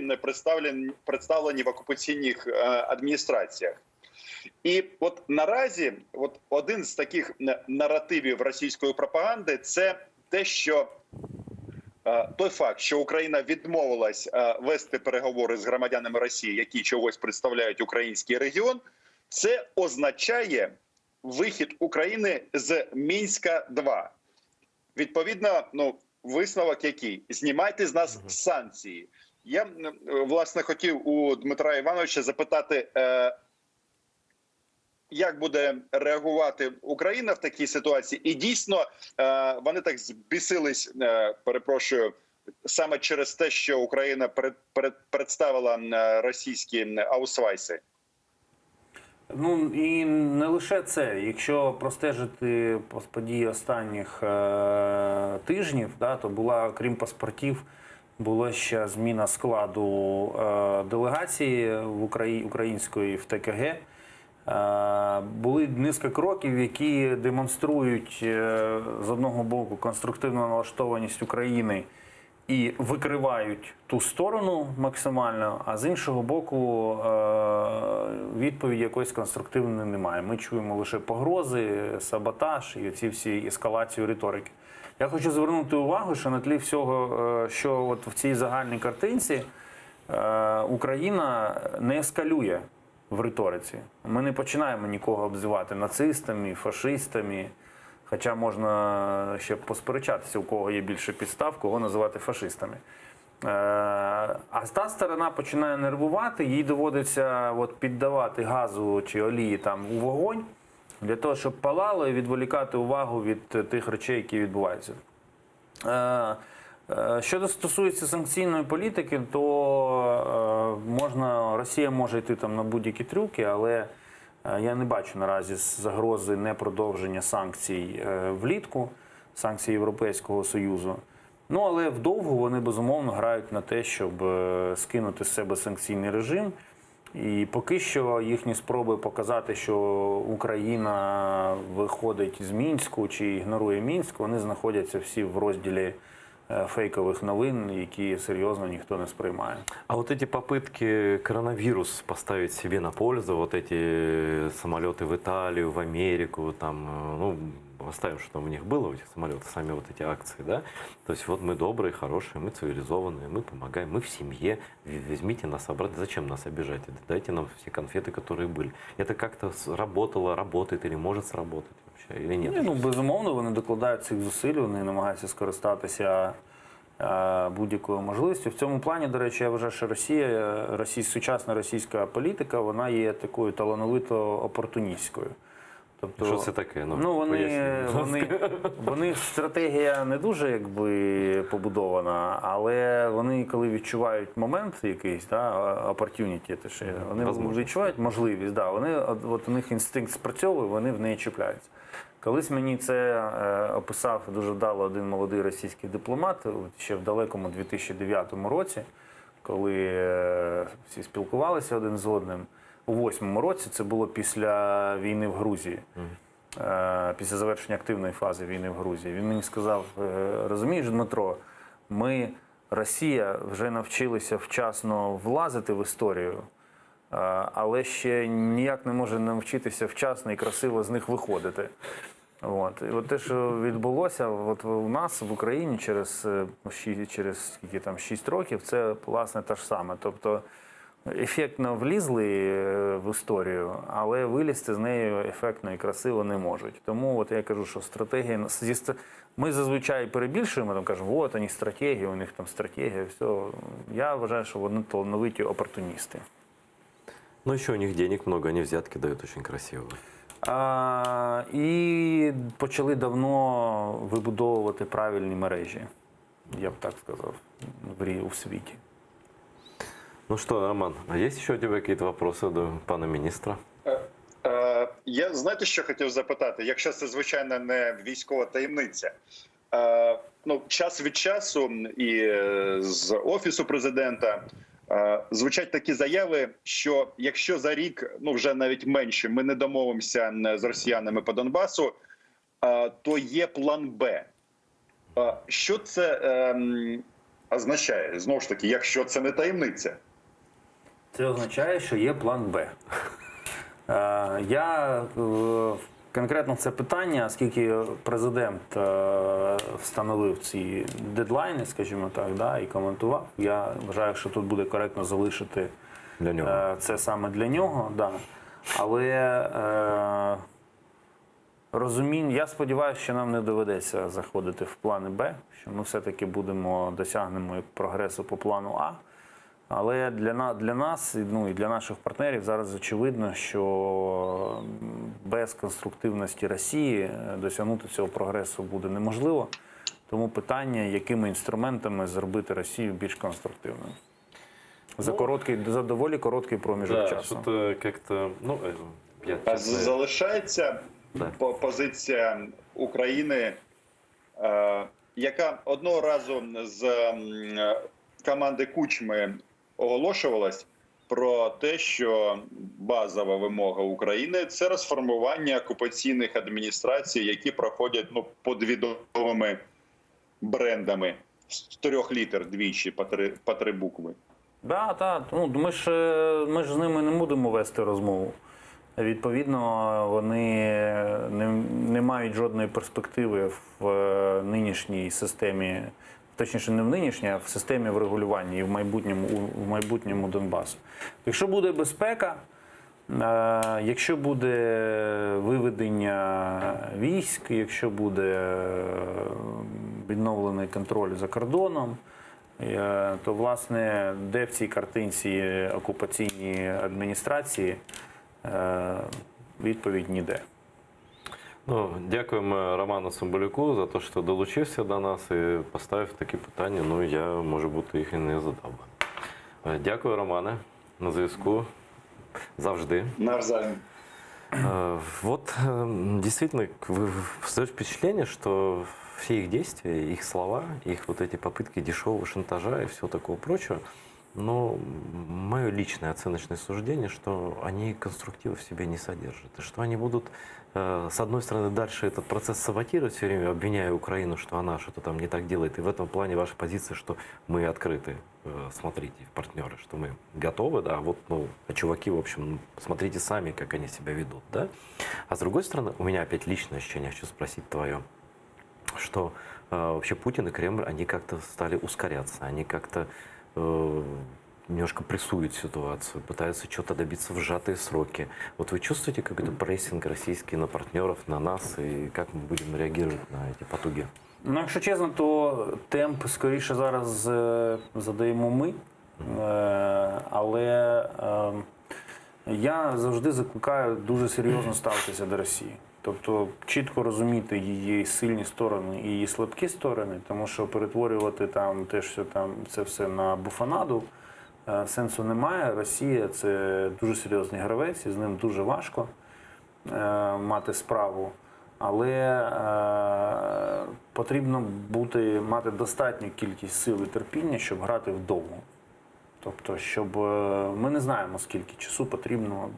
представлені в окупаційних адміністраціях. І от наразі один з таких наративів російської пропаганди – це те, що той факт, що Україна відмовилась вести переговори з громадянами Росії, які чогось представляють український регіон, це означає вихід України з Мінська-2. Відповідно, висновок який? Знімайте з нас санкції. Я, власне, хотів у Дмитра Івановича запитати, як буде реагувати Україна в такій ситуації? І дійсно вони так збісились, перепрошую, саме через те, що Україна представила російські аусвайси. Ну і не лише це. Якщо простежити події останніх тижнів, то була, крім паспортів, була ще зміна складу делегації української в ТКГ. Були низка кроків, які демонструють з одного боку конструктивну налаштованість України і викривають ту сторону максимально, а з іншого боку відповіді якоїсь конструктивної немає. Ми чуємо лише погрози, саботаж і ці всі ескалацію риторики. Я хочу звернути увагу, що на тлі всього, що от в цій загальній картинці Україна не ескалює в риториці. Ми не починаємо нікого обзивати нацистами, фашистами, хоча можна ще посперечатися, у кого є більше підстав, кого називати фашистами. А та сторона починає нервувати, їй доводиться піддавати газу чи олії там у вогонь, для того, щоб палало і відволікати увагу від тих речей, які відбуваються. Що стосується санкційної політики, то Росія може йти там на будь-які трюки, але я не бачу наразі загрози непродовження санкцій влітку, санкцій Європейського Союзу. Ну, але вдовгу вони, безумовно, грають на те, щоб скинути з себе санкційний режим. І поки що їхні спроби показати, що Україна виходить з Мінську чи ігнорує Мінськ, вони знаходяться всі в розділі фейковых новин, які серйозно ніхто не сприймає. А вот эти попытки коронавирус поставить себе на пользу, вот эти самолеты в Италию, в Америку, там, оставим, что там у них было, у этих самолетов, сами вот эти акции, да? То есть вот мы добрые, хорошие, мы цивилизованные, мы помогаем, мы в семье, возьмите нас обратно, зачем нас обижать? Дайте нам все конфеты, которые были. Это как-то работало, работает или может сработать вообще, или нет? Безумовно, вони докладають цих зусиль, вони намагаються скористатися будь-якою можливістю. В цьому плані, до речі, я вважаю, що сучасна російська політика, вона є такою талановито опортуністською. Тобто, що це таке? Вони стратегія не дуже побудована, але вони, коли відчувають момент якийсь, opportunity, вони відчувають можливість, у них інстинкт спрацьовує, вони в неї чіпляються. Колись мені це описав дуже вдало один молодий російський дипломат ще в далекому 2009 році, коли всі спілкувалися один з одним. У 2008 році, це було після війни в Грузії, після завершення активної фази війни в Грузії. Він мені сказав: розумієш, Дмитро, Росія, вже навчилися вчасно влазити в історію, але ще ніяк не може навчитися вчасно і красиво з них виходити. І от те, що відбулося у нас в Україні через 6 років, це, власне, те ж саме. Тобто, ефектно влізли в історію, але вилізти з нею ефектно і красиво не можуть. Тому я кажу, що стратегія... Ми зазвичай перебільшуємо, кажемо, от вони стратегії, у них там стратегія, все. Я вважаю, що вони талановиті опортуністи. Но еще у них денег много, они взятки дают очень красиво. І почали давно вибудовувати правильні мережі, я б так сказав, у світі. Ну что, Роман, а есть еще у тебя какие-то вопросы до пана министра? Я знаєте, що хотів запитати, якщо це, звичайно, не військова таємниця. Ну, час від часу і з Офісу президента звучать такі заяви, що якщо за рік, ну вже навіть менше, ми не домовимося з росіянами по Донбасу, то є план Б. Що це означає? Знову ж таки, якщо це не таємниця. Це означає, що є план Б. Я конкретно це питання, оскільки президент встановив ці дедлайни, скажімо так, да, і коментував. Я вважаю, що тут буде коректно залишити Для нього. це саме для нього. Да. Але розуміння, я сподіваюся, що нам не доведеться заходити в плани Б, що ми все-таки досягнемо прогресу по плану А. Але для нас, ну і для наших партнерів зараз очевидно, що без конструктивності Росії досягнути цього прогресу буде неможливо. Тому питання, якими інструментами зробити Росію більш конструктивною. За доволі короткий проміжок Да, часу. что-то как-то, ну, я, А честно, залишається Да. позиція України, яка одного разу з команди Кучми оголошувалась про те, що базова вимога України – це розформування окупаційних адміністрацій, які проходять під відомими брендами з 3 літер двічі по 3 букви. Так. Ну, ми ж з ними не будемо вести розмову. Відповідно, вони не мають жодної перспективи в нинішній системі, точніше не в нинішній, а в системі врегулювання і в майбутньому Донбасу. Якщо буде безпека, якщо буде виведення військ, якщо буде відновлений контроль за кордоном, то, власне, де в цій картинці окупаційні адміністрації, відповідь ніде. Ну, дякуємо Роману Цимбалюку за те, що долучився до нас і поставив такі питання. Ну, я, може бути, їх і не задав би. Дякую, Романе. На зв'язку. Завжди. Навзаєм. Вот действительно создает впечатление, что все их действия, их слова, их вот эти попытки дешевого шантажа и всего такого прочего, но мое личное оценочное суждение, что они конструктива в себе не содержат. И что они будут, с одной стороны, дальше этот процесс саботировать, все время обвиняя Украину, что она что-то там не так делает. И в этом плане ваша позиция, что мы открыты, смотрите, партнеры, что мы готовы, да, вот, ну, а чуваки, в общем, смотрите сами, как они себя ведут, да. А с другой стороны, у меня опять личное ощущение, хочу спросить твое, что вообще Путин и Кремль, они как-то стали ускоряться, они как-то немножко прессуют ситуацию, пытаются что-то добиться в сжатые сроки. Вот вы чувствуете какой-то прессинг российский на партнеров, на нас, и как мы будем реагировать на эти потуги? Ну, якщо чесно, то темп скоріше зараз задаємо ми. Але я завжди закликаю дуже серйозно ставитися до Росії. Тобто чітко розуміти її сильні сторони і її слабкі сторони, тому що перетворювати там те, що там це все на буфанаду, сенсу немає. Росія – це дуже серйозний гравець, і з ним дуже важко мати справу. Але потрібно мати достатню кількість сил і терпіння, щоб грати вдовго. Тобто, щоб ми не знаємо, скільки часу потрібно,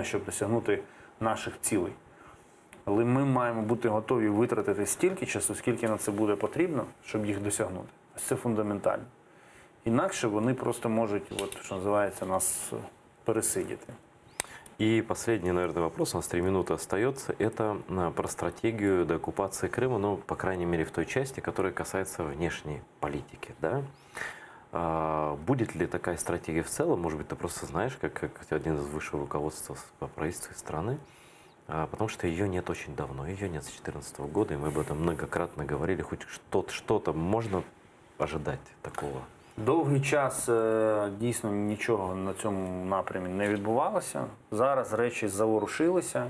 щоб досягнути наших цілей. Але ми маємо бути готові витратити стільки часу, скільки на це буде потрібно, щоб їх досягнути. Ось це фундаментально. Інакше вони просто можуть, от, що називається, нас пересидіти. И последний, наверное, вопрос, у нас 3 минуты остается, это про стратегию деоккупации Крыма, ну, по крайней мере, в той части, которая касается внешней политики, да? Будет ли такая стратегия в целом? Может быть, ты просто знаешь, как один из высшего руководства по правительству страны, потому что ее нет очень давно, ее нет с 2014 года, и мы об этом многократно говорили, хоть что-то можно ожидать такого? Довгий час дійсно нічого на цьому напрямі не відбувалося. Зараз речі заворушилися.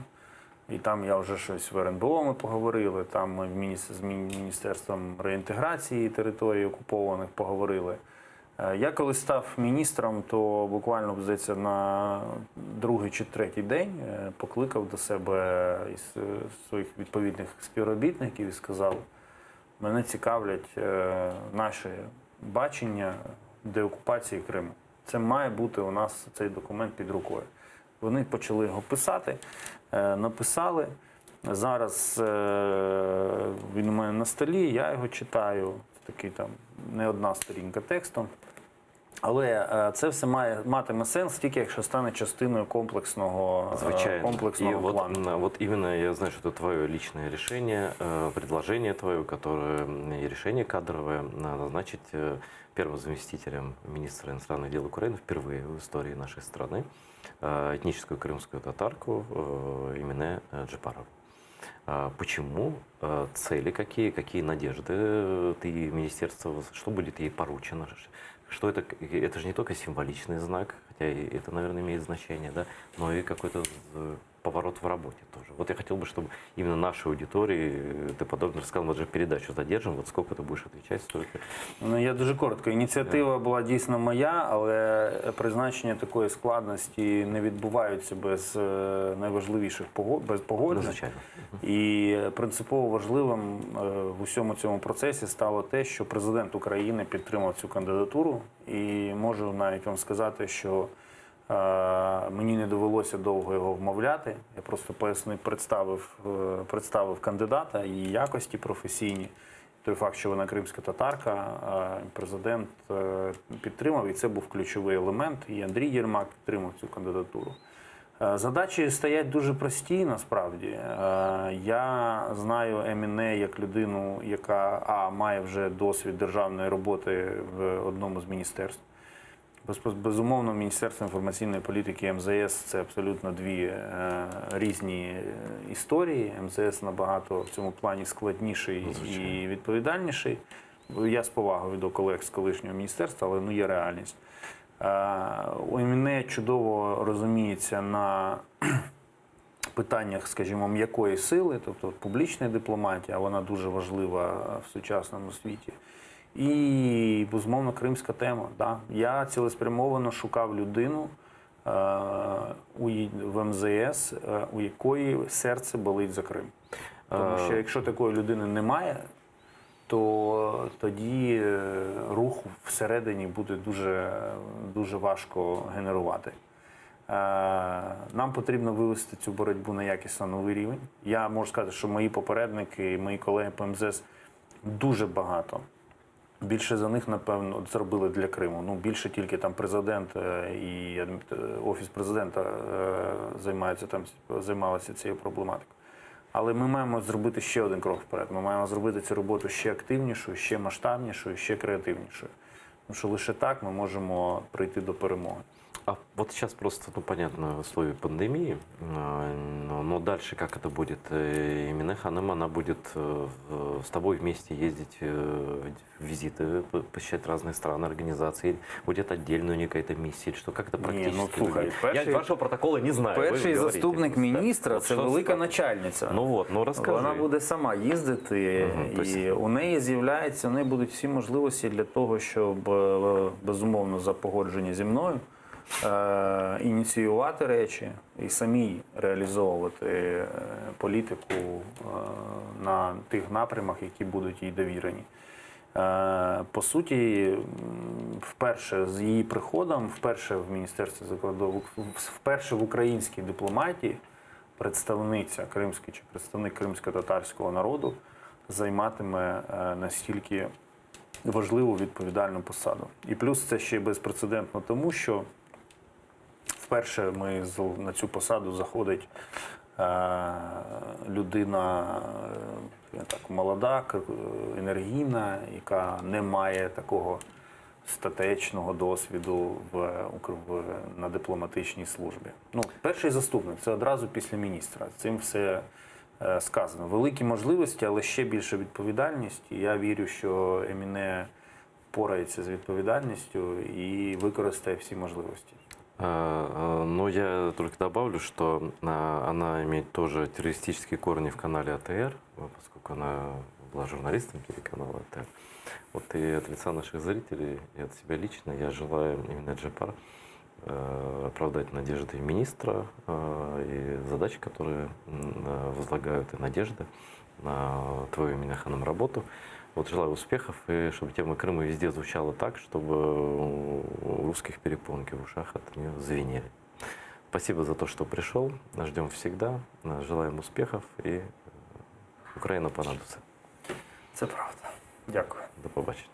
І там я вже щось в РНБО ми поговорили, там ми з Міністерством реінтеграції територій окупованих поговорили. Я коли став міністром, то буквально, здається, на другий чи третій день покликав до себе із своїх відповідних співробітників і сказав, мене цікавлять наші бачення деокупації Криму. Це має бути у нас цей документ під рукою. Вони почали його писати, написали. Зараз він у мене на столі, я його читаю. Такий там не одна сторінка текстом. Але це все матиме сенс тільки, якщо стане частиною комплексного плану. Вот именно я знаю, что это твое личное решение, предложение твое, которое и решение кадровое назначить первым заместителем министра иностранных дел Украины впервые в истории нашей страны этническую крымскую татарку Эмине Джапарову. Почему? Цели какие надежды ты, министерство, что будет ей поручено? Что это же не только символичный знак, хотя и это, наверное, имеет значение, да, но и какой-то поворот в работе тоже. Вот я хотел бы, чтобы именно нашей аудитории ты подробно рассказал, вот же передачу задержим, вот сколько ты будешь отвечать, столько. Ну, я дуже коротко. Ініціатива була дійсно моя, але призначення такої складності не відбуваються без найважливіших погоджень. Звичайно. І принципово важливим в усьому цьому процесі стало те, що президент України підтримав цю кандидатуру. І можу навіть вам сказати, що мені не довелося довго його вмовляти. Я просто представив кандидата, її якості професійні. Той факт, що вона кримська татарка, президент підтримав, і це був ключовий елемент. І Андрій Єрмак підтримав цю кандидатуру. Задачі стоять дуже прості, насправді. Я знаю Еміне як людину, яка має вже досвід державної роботи в одному з міністерств. Безумовно, Міністерство інформаційної політики МЗС – це абсолютно дві різні історії. МЗС набагато в цьому плані складніший і відповідальніший. Я з повагою до колег з колишнього міністерства, але є реальність. Еміне чудово розуміється на питаннях, скажімо, м'якої сили, тобто публічної дипломатії, а вона дуже важлива в сучасному світі. І, безумовно, кримська тема. Да. Я цілеспрямовано шукав людину в МЗС, у якої серце болить за Крим. Тому що якщо такої людини немає, то тоді рух всередині буде дуже важко генерувати. Нам потрібно вивести цю боротьбу на якісно новий рівень. Я можу сказати, що мої попередники, мої колеги по МЗС дуже багато. Більше за них, напевно, зробили для Криму. Більше тільки там президент і Офіс президента займалися цією проблематикою. Але ми маємо зробити ще один крок вперед. Ми маємо зробити цю роботу ще активнішою, ще масштабнішою, ще креативнішою. Тому що лише так ми можемо прийти до перемоги. А вот сейчас просто, понятно, в условиях пандемии, но дальше как это будет? Эмине Ханым, она будет с тобой вместе ездить в визиты, посещать разные страны, организации, будет отдельную какая-то миссия, что как это практически выглядит? Я вашого протоколу не знаю. Перший заступник міністра – це велика начальниця. Розкажи. Вона буде сама їздити, і у неї з'являється, у неї будуть всі можливості для того, щоб, безумовно, за погодження зі мною, ініціювати речі і самі реалізовувати політику на тих напрямах, які будуть їй довірені. По суті, з її приходом, вперше в Міністерстві закордонних, вперше в українській дипломатії представниця кримська чи представник кримсько-татарського народу займатиме настільки важливу відповідальну посаду. І плюс це ще безпрецедентно тому, що вперше на цю посаду заходить людина молода, енергійна, яка не має такого статечного досвіду на дипломатичній службі. Перший заступник – це одразу після міністра. Цим все сказано. Великі можливості, але ще більша відповідальність. І я вірю, що Еміне впорається з відповідальністю і використає всі можливості. Но я только добавлю, что она имеет тоже террористические корни в канале АТР, поскольку она была журналистом телеканала АТР. Вот и от лица наших зрителей, и от себя лично я желаю именно Джапар оправдать надежды министра и задачи, которые возлагают, и надежды на твою Минаханом работу. Вот желаю успехов, и чтобы тема Крыма везде звучала так, чтобы у русских перепонки в ушах от нее звенели. Спасибо за то, что пришел. Ждем всегда. Желаем успехов, и Украина понадобится. Це правда. Дякую. До побачення.